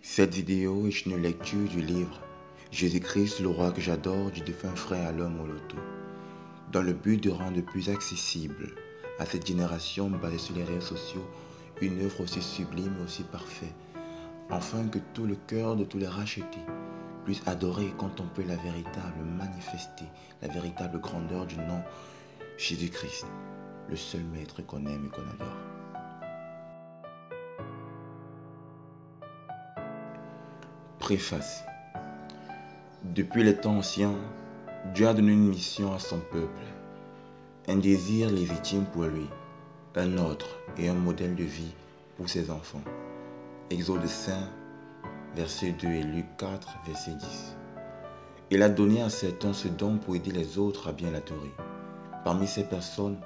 Cette vidéo est une lecture du livre Jésus-Christ, le roi que j'adore du défunt frère Alain Moloto, dans le but de rendre plus accessible à cette génération basée sur les réseaux sociaux une œuvre aussi sublime et aussi parfaite, afin que tout le cœur de tous les rachetés puisse adorer et contempler la véritable manifester, la véritable grandeur du nom Jésus-Christ, le seul maître qu'on aime et qu'on adore. Préface. Depuis les temps anciens, Dieu a donné une mission à son peuple, un désir légitime pour lui, un ordre et un modèle de vie pour ses enfants. Exode 5, verset 2 et Luc 4, verset 10. Il a donné à certains ce don pour aider les autres à bien l'adorer. Parmi ces personnes,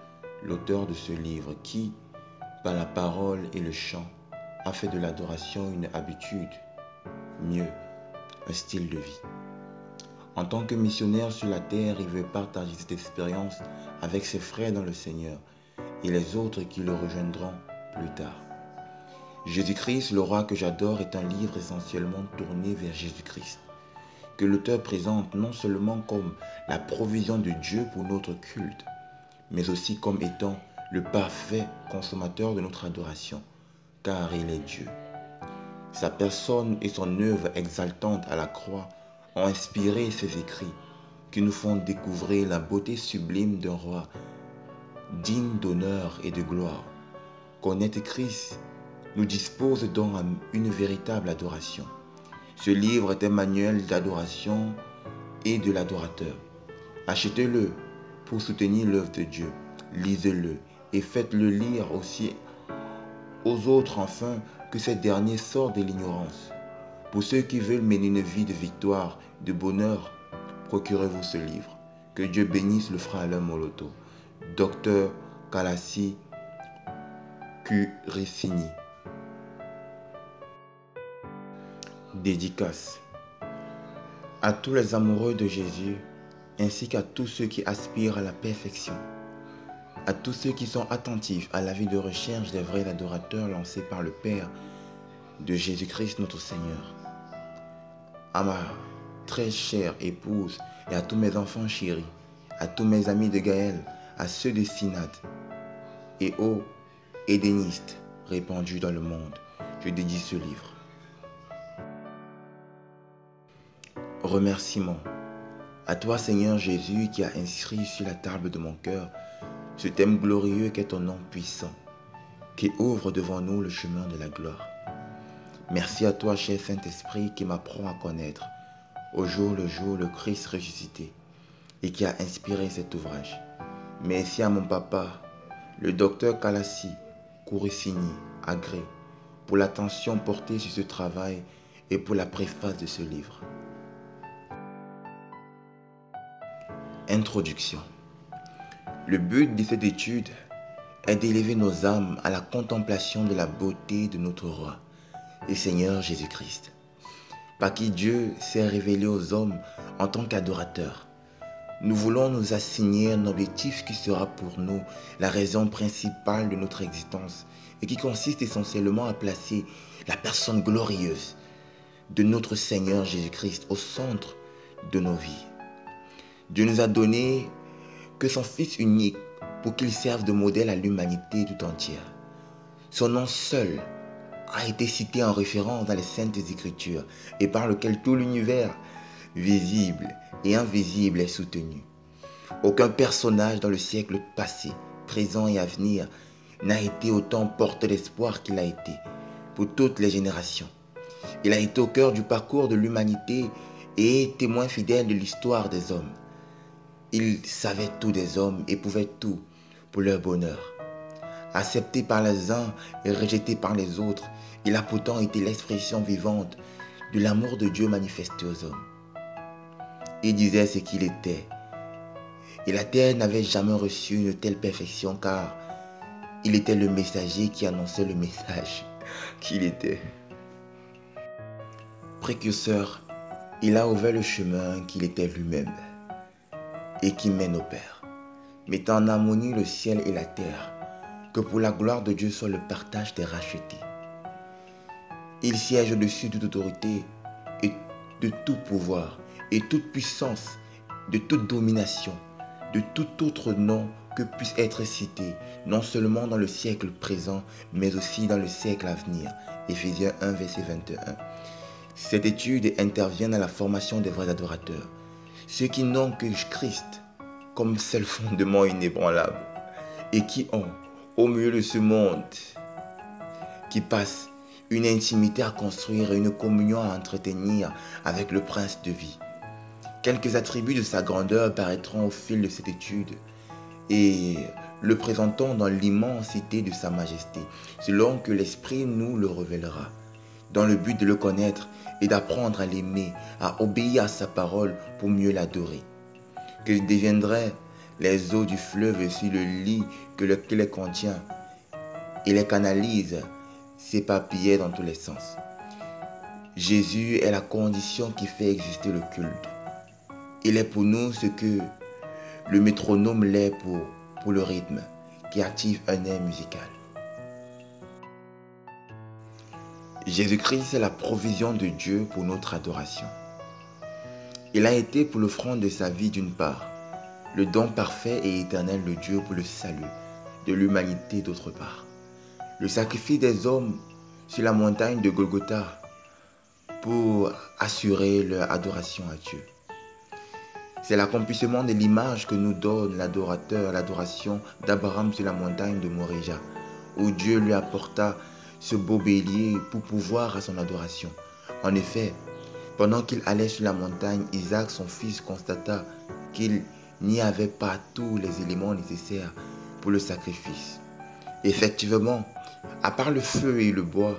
l'auteur de ce livre qui, par la parole et le chant, a fait de l'adoration une habitude, mieux, un style de vie. En tant que missionnaire sur la terre, il veut partager cette expérience avec ses frères dans le Seigneur et les autres qui le rejoindront plus tard. Jésus-Christ, le roi que j'adore, est un livre essentiellement tourné vers Jésus-Christ, que l'auteur présente non seulement comme la provision de Dieu pour notre culte, mais aussi comme étant le parfait consommateur de notre adoration, car il est Dieu. Sa personne et son œuvre exaltante à la croix ont inspiré ses écrits qui nous font découvrir la beauté sublime d'un roi digne d'honneur et de gloire. Connaître Christ nous dispose donc à une véritable adoration. Ce livre est un manuel d'adoration et de l'adorateur. Achetez-le pour soutenir l'œuvre de Dieu. Lisez-le et faites-le lire aussi aux autres afin que ces derniers sortent de l'ignorance. Pour ceux qui veulent mener une vie de victoire, de bonheur, procurez-vous ce livre. Que Dieu bénisse le frère Alain Moloto, Docteur Kalassi Kurissini. Dédicace à tous les amoureux de Jésus, ainsi qu'à tous ceux qui aspirent à la perfection, à tous ceux qui sont attentifs à la vie de recherche des vrais adorateurs lancés par le Père de Jésus-Christ notre Seigneur, à ma très chère épouse et à tous mes enfants chéris, à tous mes amis de Gaël, à ceux de Synade et aux édénistes répandus dans le monde, je dédie ce livre. Remerciements à toi Seigneur Jésus qui a inscrit sur la table de mon cœur ce thème glorieux qu'est ton nom puissant, qui ouvre devant nous le chemin de la gloire. Merci à toi, cher Saint-Esprit, qui m'apprend à connaître au jour le Christ ressuscité et qui a inspiré cet ouvrage. Merci à mon papa, le docteur Kalassi Kurissini Agré, pour l'attention portée sur ce travail et pour la préface de ce livre. Introduction. Le but de cette étude est d'élever nos âmes à la contemplation de la beauté de notre roi et Seigneur Jésus-Christ, par qui Dieu s'est révélé aux hommes en tant qu'adorateur. Nous voulons nous assigner un objectif qui sera pour nous la raison principale de notre existence et qui consiste essentiellement à placer la personne glorieuse de notre Seigneur Jésus-Christ au centre de nos vies. Dieu nous a donné que son Fils unique pour qu'il serve de modèle à l'humanité tout entière. Son nom seul a été cité en référence dans les Saintes Écritures et par lequel tout l'univers, visible et invisible, est soutenu. Aucun personnage dans le siècle passé, présent et à venir n'a été autant porteur d'espoir qu'il a été pour toutes les générations. Il a été au cœur du parcours de l'humanité et témoin fidèle de l'histoire des hommes. Il savait tout des hommes et pouvait tout pour leur bonheur. Accepté par les uns et rejeté par les autres, il a pourtant été l'expression vivante de l'amour de Dieu manifesté aux hommes. Il disait ce qu'il était. Et la terre n'avait jamais reçu une telle perfection car il était le messager qui annonçait le message qu'il était. Précurseur, il a ouvert le chemin qu'il était lui-même et qui mène au Père, mettant en harmonie le ciel et la terre, que pour la gloire de Dieu soit le partage des rachetés. Il siège au-dessus de toute autorité et de tout pouvoir et toute puissance, de toute domination, de tout autre nom que puisse être cité, non seulement dans le siècle présent, mais aussi dans le siècle à venir. Éphésiens 1, verset 21. Cette étude intervient dans la formation des vrais adorateurs, ceux qui n'ont que Christ comme seul fondement inébranlable et qui ont, au milieu de ce monde qui passe, une intimité à construire et une communion à entretenir avec le Prince de vie. Quelques attributs de sa grandeur paraîtront au fil de cette étude et le présentons dans l'immensité de sa majesté, selon que l'Esprit nous le révélera, dans le but de le connaître et d'apprendre à l'aimer, à obéir à sa parole pour mieux l'adorer. Que deviendraient les eaux du fleuve sur le lit que les contient et les canalise s'éparpillaient dans tous les sens. Jésus est la condition qui fait exister le culte. Il est pour nous ce que le métronome l'est pour le rythme qui active un air musical. Jésus-Christ est la provision de Dieu pour notre adoration. Il a été pour l'offrande de sa vie d'une part, le don parfait et éternel de Dieu pour le salut de l'humanité d'autre part. Le sacrifice des hommes sur la montagne de Golgotha pour assurer leur adoration à Dieu. C'est l'accomplissement de l'image que nous donne l'adorateur, l'adoration d'Abraham sur la montagne de Moria, où Dieu lui apporta ce beau bélier pour pouvoir à son adoration. En effet, pendant qu'il allait sur la montagne, Isaac, son fils, constata qu'il n'y avait pas tous les éléments nécessaires pour le sacrifice. Effectivement, à part le feu et le bois,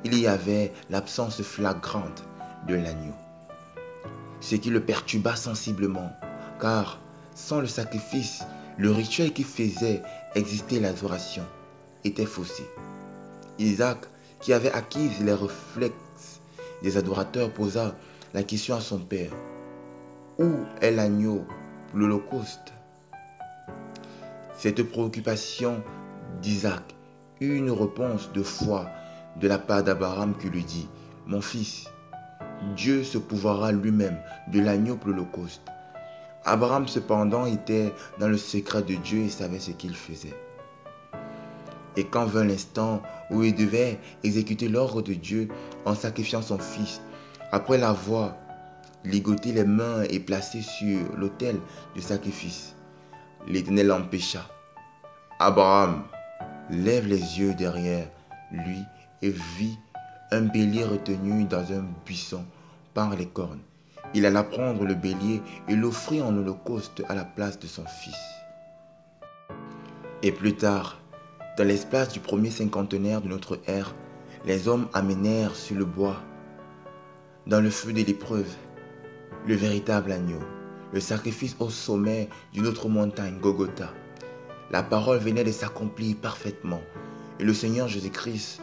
il y avait l'absence flagrante de l'agneau. Ce qui le perturba sensiblement, car sans le sacrifice, le rituel qui faisait exister l'adoration était faussé. Isaac, qui avait acquis les réflexes des adorateurs, posa la question à son père. Où est l'agneau pour l'Holocauste? Cette préoccupation d'Isaac eut une réponse de foi de la part d'Abraham qui lui dit, « Mon fils, Dieu se pourvoira lui-même de l'agneau pour l'Holocauste. » Abraham cependant était dans le secret de Dieu et savait ce qu'il faisait. Et quand vint l'instant où il devait exécuter l'ordre de Dieu en sacrifiant son fils, après l'avoir ligoté les mains et placé sur l'autel de sacrifice, l'Éternel l'empêcha. Abraham lève les yeux derrière lui et vit un bélier retenu dans un buisson par les cornes. Il alla prendre le bélier et l'offrit en holocauste à la place de son fils. Et plus tard, dans l'espace du premier cinquantenaire de notre ère, les hommes amenèrent sur le bois, dans le feu de l'épreuve, le véritable agneau, le sacrifice au sommet d'une autre montagne, Golgotha. La parole venait de s'accomplir parfaitement et le Seigneur Jésus-Christ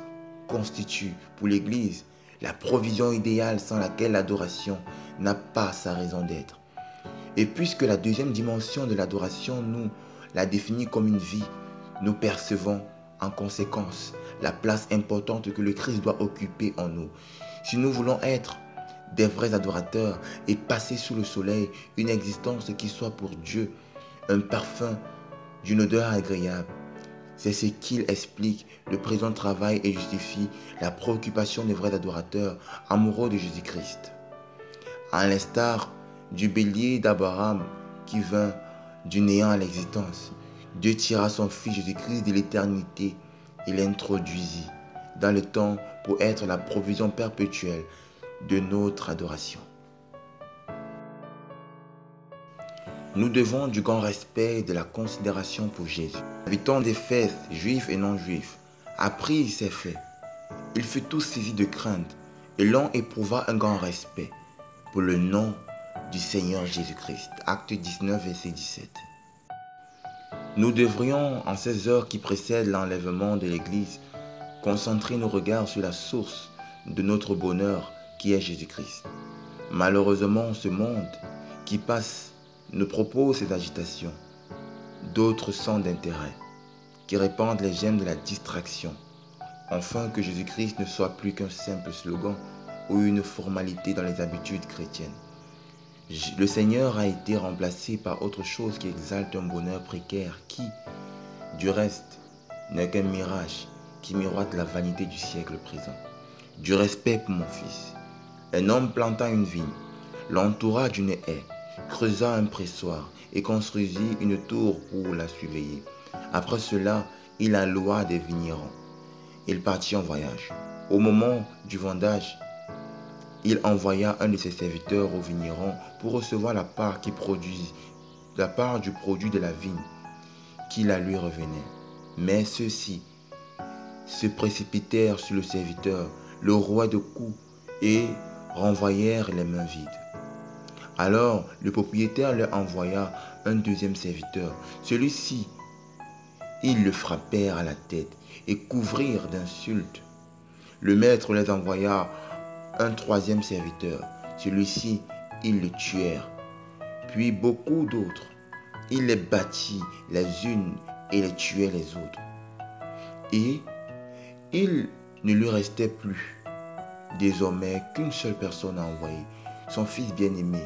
constitue pour l'Église la provision idéale sans laquelle l'adoration n'a pas sa raison d'être. Et puisque la deuxième dimension de l'adoration nous la définit comme une vie, nous percevons en conséquence la place importante que le Christ doit occuper en nous. Si nous voulons être des vrais adorateurs et passer sous le soleil une existence qui soit pour Dieu un parfum d'une odeur agréable, c'est ce qu'il explique le présent travail et justifie la préoccupation des vrais adorateurs amoureux de Jésus-Christ. À l'instar du bélier d'Abraham qui vint du néant à l'existence, Dieu tira son Fils Jésus-Christ de l'éternité et l'introduisit dans le temps pour être la provision perpétuelle de notre adoration. Nous devons du grand respect et de la considération pour Jésus. Habitants d'Éphèse, juifs et non-juifs, apprit ces faits. Il fut tous saisis de crainte et l'on éprouva un grand respect pour le nom du Seigneur Jésus-Christ. Acte 19, verset 17. Nous devrions, en ces heures qui précèdent l'enlèvement de l'Église, concentrer nos regards sur la source de notre bonheur qui est Jésus-Christ. Malheureusement, ce monde qui passe nous propose ces agitations. D'autres sont d'intérêt, qui répandent les gemmes de la distraction, enfin que Jésus-Christ ne soit plus qu'un simple slogan ou une formalité dans les habitudes chrétiennes. Le Seigneur a été remplacé par autre chose qui exalte un bonheur précaire qui, du reste, n'est qu'un mirage qui miroite la vanité du siècle présent. Du respect pour mon fils. Un homme planta une vigne, l'entoura d'une haie, creusa un pressoir et construisit une tour pour la surveiller. Après cela, il alloua des vignerons. Il partit en voyage. Au moment du vendage, il envoya un de ses serviteurs au vigneron pour recevoir la part du produit de la vigne qui la lui revenait. Mais ceux-ci se précipitèrent sur le serviteur, le rouaient de coups et renvoyèrent les mains vides. Alors le propriétaire leur envoya un deuxième serviteur. Celui-ci, ils le frappèrent à la tête et couvrirent d'insultes. Le maître les envoya un troisième serviteur. Celui-ci, ils le tuèrent. Puis beaucoup d'autres. Il les battit les unes et les tuait les autres. Et il ne lui restait plus désormais qu'une seule personne à envoyer, son fils bien-aimé.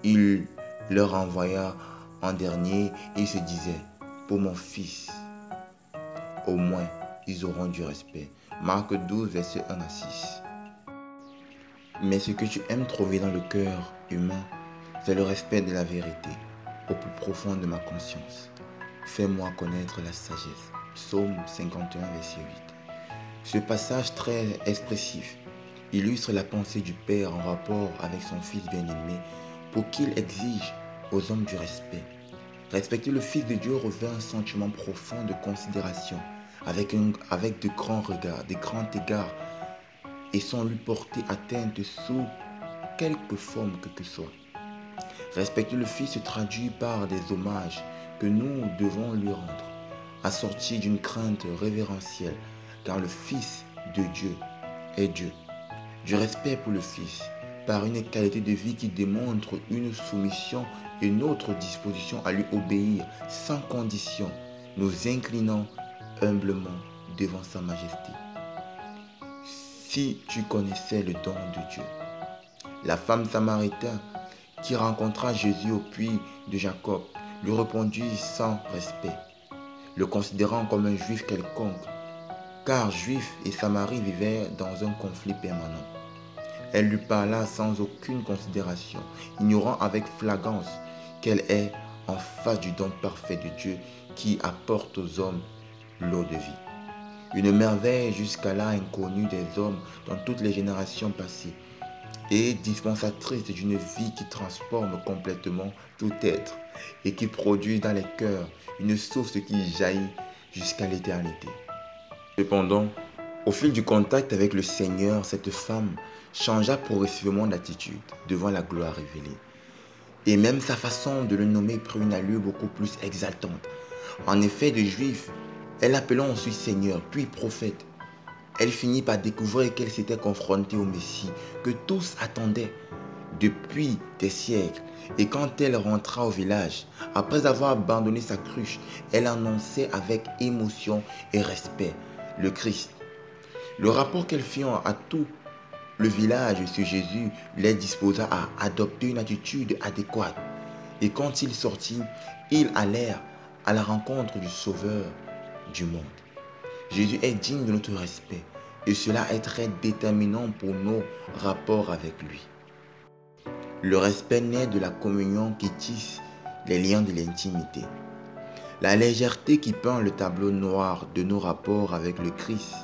Il leur envoya en dernier et il se disait, pour mon fils, au moins ils auront du respect. Marc 12, versets 1 à 6. Mais ce que tu aimes trouver dans le cœur humain, c'est le respect de la vérité, au plus profond de ma conscience. Fais-moi connaître la sagesse. Psaume 51, verset 8. Ce passage très expressif illustre la pensée du Père en rapport avec son Fils bien-aimé pour qu'il exige aux hommes du respect. Respecter le Fils de Dieu revêt un sentiment profond de considération avec de grands regards, de grands égards et sans lui porter atteinte sous quelque forme que ce soit. Respecter le Fils se traduit par des hommages que nous devons lui rendre, assortis d'une crainte révérentielle, car le Fils de Dieu est Dieu. Du respect pour le Fils, par une qualité de vie qui démontre une soumission et notre disposition à lui obéir sans condition, nous inclinant humblement devant sa majesté. Si tu connaissais le don de Dieu, la femme samaritaine qui rencontra Jésus au puits de Jacob lui répondit sans respect, le considérant comme un juif quelconque, car Juifs et Samarie vivaient dans un conflit permanent. Elle lui parla sans aucune considération, ignorant avec flagrance qu'elle est en face du don parfait de Dieu qui apporte aux hommes l'eau de vie. Une merveille jusqu'à là inconnue des hommes dans toutes les générations passées et dispensatrice d'une vie qui transforme complètement tout être et qui produit dans les cœurs une source qui jaillit jusqu'à l'éternité. Cependant, au fil du contact avec le Seigneur, cette femme changea progressivement d'attitude devant la gloire révélée. Et même sa façon de le nommer prit une allure beaucoup plus exaltante. En effet, de juif, elle l'appela ensuite Seigneur, puis prophète. Elle finit par découvrir qu'elle s'était confrontée au Messie, que tous attendaient depuis des siècles. Et quand elle rentra au village, après avoir abandonné sa cruche, elle annonçait avec émotion et respect le Christ. Le rapport qu'elle fit à tout le village sur Jésus les disposa à adopter une attitude adéquate. Et quand il sortit, ils allèrent à la rencontre du Sauveur du monde. Jésus est digne de notre respect et cela est très déterminant pour nos rapports avec lui. Le respect naît de la communion qui tisse les liens de l'intimité. La légèreté qui peint le tableau noir de nos rapports avec le Christ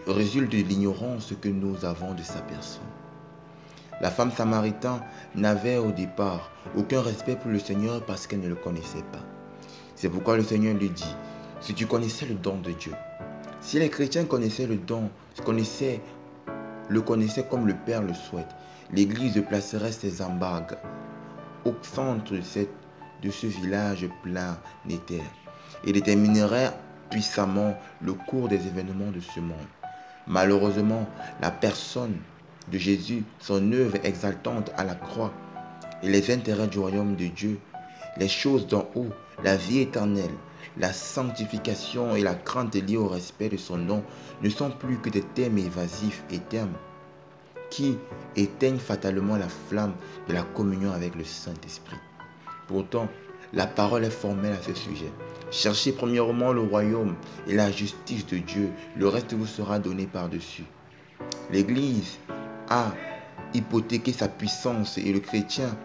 résulte de l'ignorance que nous avons de sa personne. La femme samaritaine n'avait au départ aucun respect pour le Seigneur parce qu'elle ne le connaissait pas. C'est pourquoi le Seigneur lui dit, si tu connaissais le don de Dieu, si les chrétiens connaissaient le don, le connaissaient comme le Père le souhaite, l'Église placerait ses embarques au centre de ce village planétaire et déterminerait puissamment le cours des événements de ce monde. Malheureusement, la personne de Jésus, son œuvre exaltante à la croix et les intérêts du royaume de Dieu les choses d'en haut, la vie éternelle, la sanctification et la crainte liées au respect de son nom ne sont plus que des thèmes évasifs et termes qui éteignent fatalement la flamme de la communion avec le Saint-Esprit. Pourtant, la parole est formelle à ce sujet. Cherchez premièrement le royaume et la justice de Dieu, le reste vous sera donné par-dessus. L'Église a hypothéqué sa puissance et les chrétiens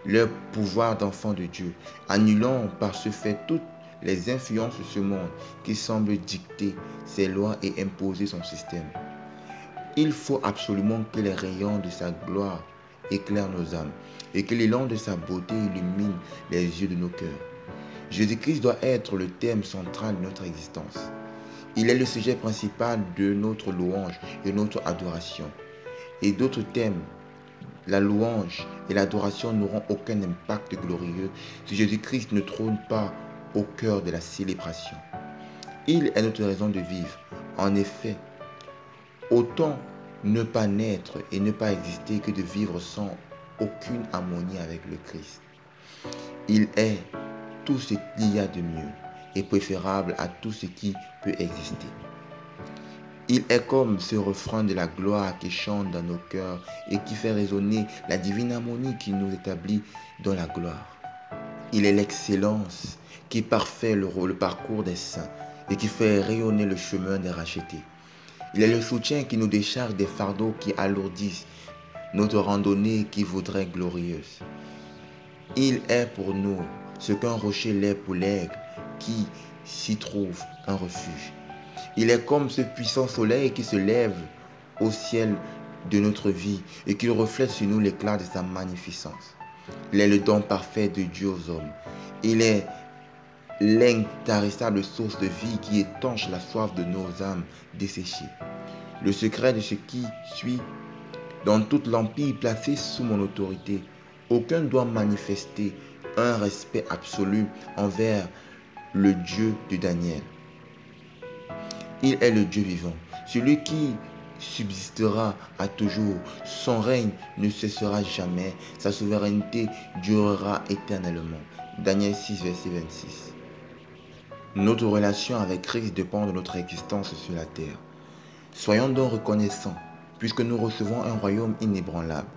leur pouvoir d'enfants de Dieu, annulant par ce fait toutes les influences de ce monde qui semblent dicter ses lois et imposer son système. Il faut absolument que les rayons de sa gloire éclairent nos âmes et que l'élan de sa beauté illumine les yeux de nos cœurs. Jésus-Christ doit être le thème central de notre existence. Il est le sujet principal de notre louange et notre adoration. Et d'autres thèmes, la louange et l'adoration n'auront aucun impact glorieux si Jésus-Christ ne trône pas au cœur de la célébration. Il est notre raison de vivre. En effet, autant ne pas naître et ne pas exister que de vivre sans aucune harmonie avec le Christ. Il est tout ce qu'il y a de mieux et préférable à tout ce qui peut exister. Il est comme ce refrain de la gloire qui chante dans nos cœurs et qui fait résonner la divine harmonie qui nous établit dans la gloire. Il est l'excellence qui parfait le parcours des saints et qui fait rayonner le chemin des rachetés. Il est le soutien qui nous décharge des fardeaux qui alourdissent notre randonnée qui voudrait glorieuse. Il est pour nous ce qu'un rocher l'est pour l'aigle qui s'y trouve un refuge. Il est comme ce puissant soleil qui se lève au ciel de notre vie et qui reflète sur nous l'éclat de sa magnificence. Il est le don parfait de Dieu aux hommes. Il est l'intarissable source de vie qui étanche la soif de nos âmes desséchées. Le secret de ce qui suit, dans tout l'empire placé sous mon autorité, aucun doit manifester un respect absolu envers le Dieu de Daniel. Il est le Dieu vivant, celui qui subsistera à toujours. Son règne ne cessera jamais, sa souveraineté durera éternellement. Daniel 6, verset 26. Notre relation avec Christ dépend de notre existence sur la terre. Soyons donc reconnaissants, puisque nous recevons un royaume inébranlable.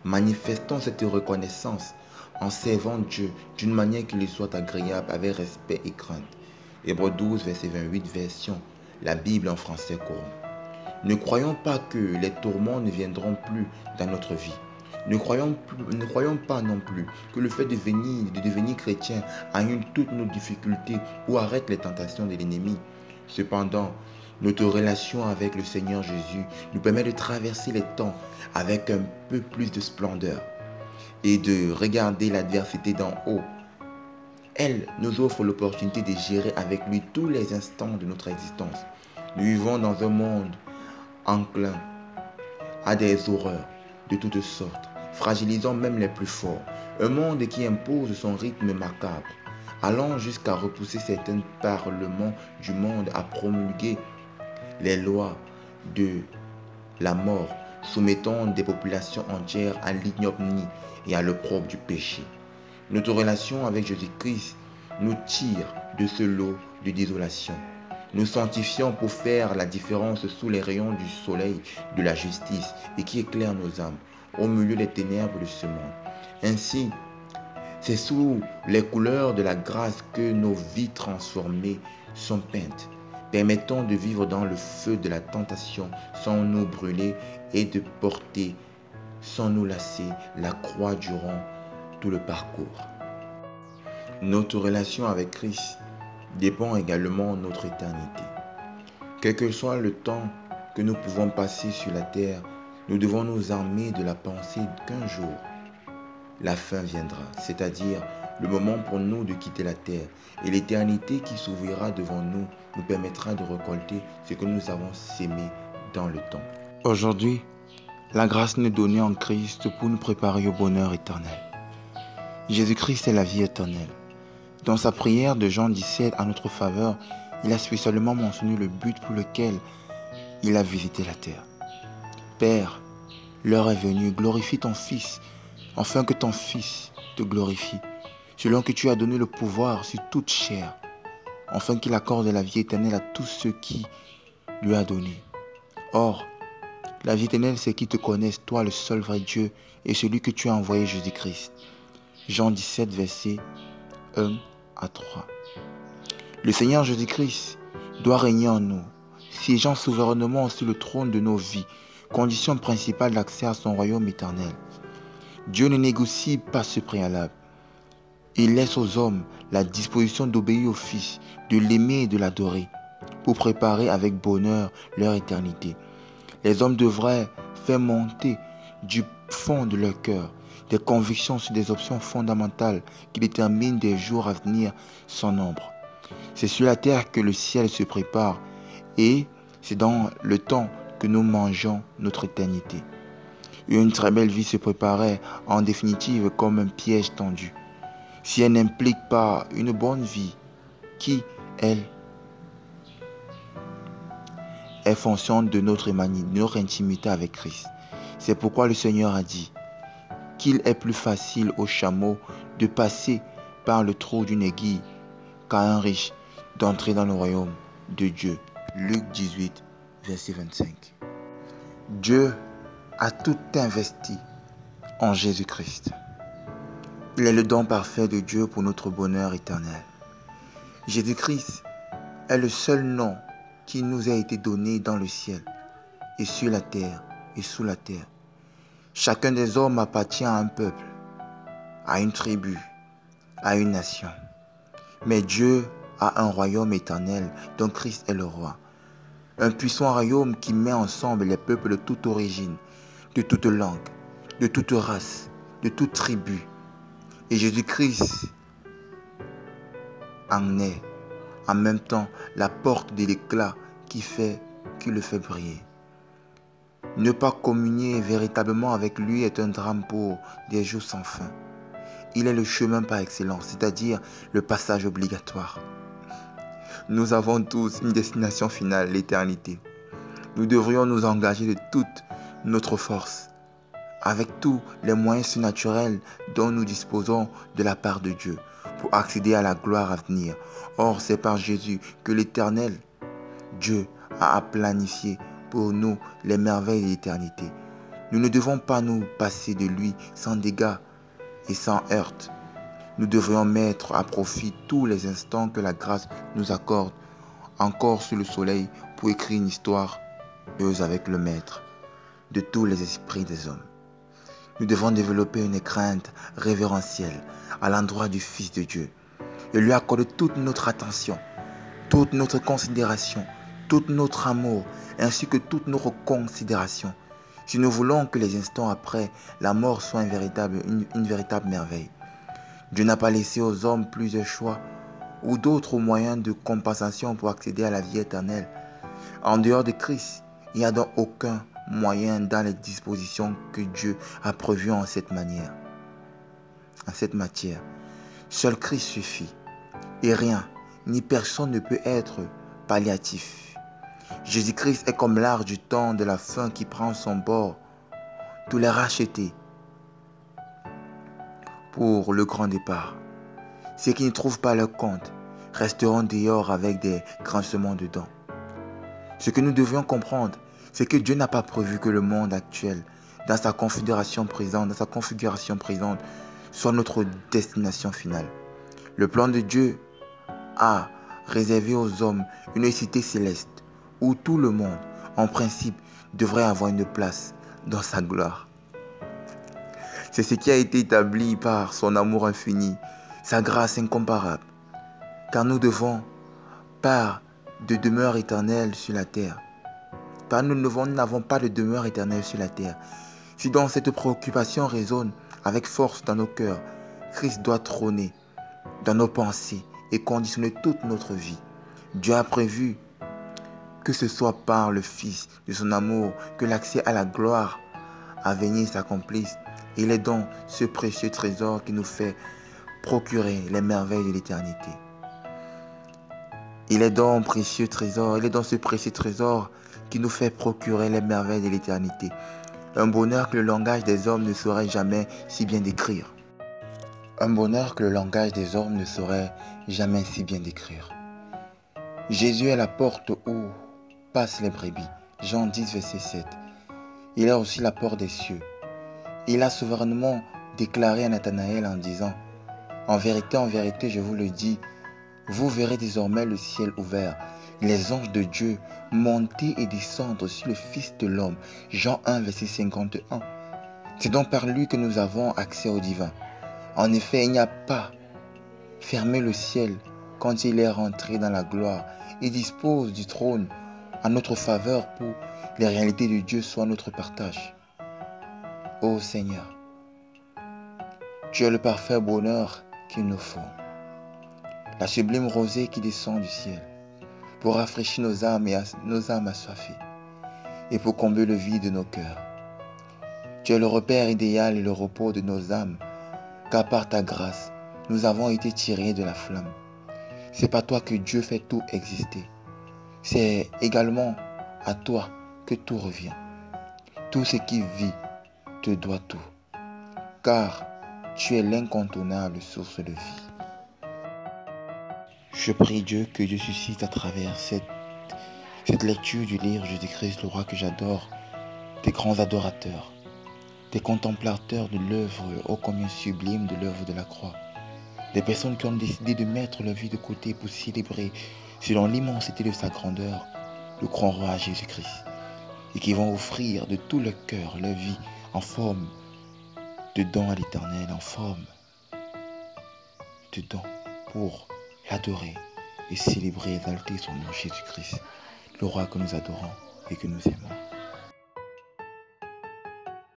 Manifestons cette reconnaissance en servant Dieu d'une manière qui lui soit agréable avec respect et crainte. Hébreux 12, verset 28, version la Bible en français courant. Ne croyons pas que les tourments ne viendront plus dans notre vie. Ne croyons pas non plus que le fait de devenir chrétien annule toutes nos difficultés ou arrête les tentations de l'ennemi. Cependant, notre relation avec le Seigneur Jésus nous permet de traverser les temps avec un peu plus de splendeur et de regarder l'adversité d'en haut. Elle nous offre l'opportunité de gérer avec lui tous les instants de notre existence. Nous vivons dans un monde enclin à des horreurs de toutes sortes, fragilisant même les plus forts. Un monde qui impose son rythme macabre, allant jusqu'à repousser certains parlements du monde à promulguer les lois de la mort, soumettant des populations entières à l'ignominie et à l'opprobre du péché. Notre relation avec Jésus-Christ nous tire de ce lot de désolation. Nous sanctifions pour faire la différence sous les rayons du soleil de la justice et qui éclaire nos âmes au milieu des ténèbres de ce monde. Ainsi, c'est sous les couleurs de la grâce que nos vies transformées sont peintes, permettant de vivre dans le feu de la tentation sans nous brûler et de porter sans nous lasser la croix durant tout le parcours. Notre relation avec Christ dépend également de notre éternité. Quel que soit le temps que nous pouvons passer sur la terre, nous devons nous armer de la pensée qu'un jour, la fin viendra, c'est-à-dire le moment pour nous de quitter la terre, et l'éternité qui s'ouvrira devant nous nous permettra de récolter ce que nous avons sémé dans le temps. Aujourd'hui, la grâce nous est donnée en Christ pour nous préparer au bonheur éternel. Jésus-Christ est la vie éternelle. Dans sa prière de Jean 17 à notre faveur, il a spécialement mentionné le but pour lequel il a visité la terre. Père, l'heure est venue, glorifie ton Fils, afin que ton Fils te te glorifie, selon que tu as donné le pouvoir sur toute chair, afin qu'il accorde la vie éternelle à tous ceux qui lui a donné. Or, la vie éternelle, c'est qu'ils te connaissent, toi le seul vrai Dieu, et celui que tu as envoyé, Jésus-Christ. Jean 17, versets 1 à 3. Le Seigneur Jésus-Christ doit régner en nous, siégeant souverainement sur le trône de nos vies, condition principale d'accès à son royaume éternel. Dieu ne négocie pas ce préalable. Il laisse aux hommes la disposition d'obéir au Fils, de l'aimer et de l'adorer, pour préparer avec bonheur leur éternité. Les hommes devraient faire monter du fond de leur cœur des convictions sur des options fondamentales qui déterminent des jours à venir sans nombre. C'est sur la terre que le ciel se prépare et c'est dans le temps que nous mangeons notre éternité. Une très belle vie se préparait en définitive comme un piège tendu. Si elle n'implique pas une bonne vie, qui, elle, est fonction de notre intimité avec Christ. C'est pourquoi le Seigneur a dit qu'il est plus facile au chameau de passer par le trou d'une aiguille qu'à un riche d'entrer dans le royaume de Dieu. Luc 18, verset 25. Dieu a tout investi en Jésus-Christ. Il est le don parfait de Dieu pour notre bonheur éternel. Jésus-Christ est le seul nom qui nous a été donné dans le ciel et sur la terre et sous la terre. Chacun des hommes appartient à un peuple, à une tribu, à une nation. Mais Dieu a un royaume éternel dont Christ est le roi. Un puissant royaume qui met ensemble les peuples de toute origine, de toute langue, de toute race, de toute tribu. Et Jésus-Christ en est en même temps la porte de l'éclat qui le fait briller. Ne pas communier véritablement avec lui est un drame pour des jours sans fin. Il est le chemin par excellence, c'est-à-dire le passage obligatoire. Nous avons tous une destination finale, l'éternité. Nous devrions nous engager de toute notre force, avec tous les moyens surnaturels dont nous disposons de la part de Dieu, pour accéder à la gloire à venir. Or, c'est par Jésus que l'Éternel, Dieu, a planifié pour nous les merveilles de l'éternité. Nous ne devons pas nous passer de lui sans dégâts et sans heurts. Nous devrions mettre à profit tous les instants que la grâce nous accorde encore sous le soleil pour écrire une histoire heureuse avec le Maître de tous les esprits des hommes. Nous devons développer une crainte révérentielle à l'endroit du Fils de Dieu et lui accorder toute notre attention, toute notre considération, tout notre amour, ainsi que toute notre considération, si nous voulons que les instants après la mort soient une véritable merveille. Dieu n'a pas laissé aux hommes plusieurs choix ou d'autres moyens de compensation pour accéder à la vie éternelle. En dehors de Christ, il n'y a donc aucun moyen dans les dispositions que Dieu a prévues en cette matière. Seul Christ suffit et rien ni personne ne peut être palliatif. Jésus-Christ est comme l'art du temps de la fin qui prend son bord. Tous les rachetés pour le grand départ. Ceux qui ne trouvent pas leur compte resteront dehors avec des grincements de dents. Ce que nous devions comprendre, c'est que Dieu n'a pas prévu que le monde actuel, dans sa configuration présente, soit notre destination finale. Le plan de Dieu a réservé aux hommes une cité céleste où tout le monde, en principe, devrait avoir une place dans sa gloire. C'est ce qui a été établi par son amour infini, sa grâce incomparable. Car nous devons, par de demeure éternelle sur la terre. Car nous n'avons pas de demeure éternelle sur la terre. Si donc cette préoccupation résonne avec force dans nos cœurs, Christ doit trôner dans nos pensées et conditionner toute notre vie. Dieu a prévu que ce soit par le Fils de son amour que l'accès à la gloire à venir s'accomplisse. Il est donc ce précieux trésor qui nous fait procurer les merveilles de l'éternité. Il est donc ce précieux trésor qui nous fait procurer les merveilles de l'éternité. Un bonheur que le langage des hommes ne saurait jamais si bien décrire. Un bonheur que le langage des hommes ne saurait jamais si bien décrire. Jésus est la porte où passent les brebis. Jean 10, verset 7. Il est aussi la porte des cieux. Il a souverainement déclaré à Nathanaël en disant « en vérité, je vous le dis, vous verrez désormais le ciel ouvert, les anges de Dieu monter et descendre sur le Fils de l'homme. » Jean 1, verset 51. C'est donc par lui que nous avons accès au divin. En effet, il n'y a pas fermé le ciel quand il est rentré dans la gloire. Il dispose du trône en notre faveur pour les réalités de Dieu soient notre partage. Ô Seigneur, tu es le parfait bonheur qu'il nous faut, la sublime rosée qui descend du ciel pour rafraîchir nos âmes assoiffées et pour combler le vide de nos cœurs. Tu es le repère idéal et le repos de nos âmes, car par ta grâce, nous avons été tirés de la flamme. C'est par toi que Dieu fait tout exister. C'est également à toi que tout revient. Tout ce qui vit te doit tout, car tu es l'incontournable source de vie. Je prie Dieu que Dieu suscite à travers cette lecture du livre Jésus-Christ, le roi que j'adore, des grands adorateurs, des contemplateurs de l'œuvre ô combien sublime de l'œuvre de la croix, des personnes qui ont décidé de mettre leur vie de côté pour célébrer, selon l'immensité de sa grandeur, le grand roi Jésus-Christ, et qui vont offrir de tout leur cœur leur vie en forme de don à l'Éternel, en forme de don pour l'adorer et célébrer, exalter son nom Jésus-Christ, le roi que nous adorons et que nous aimons.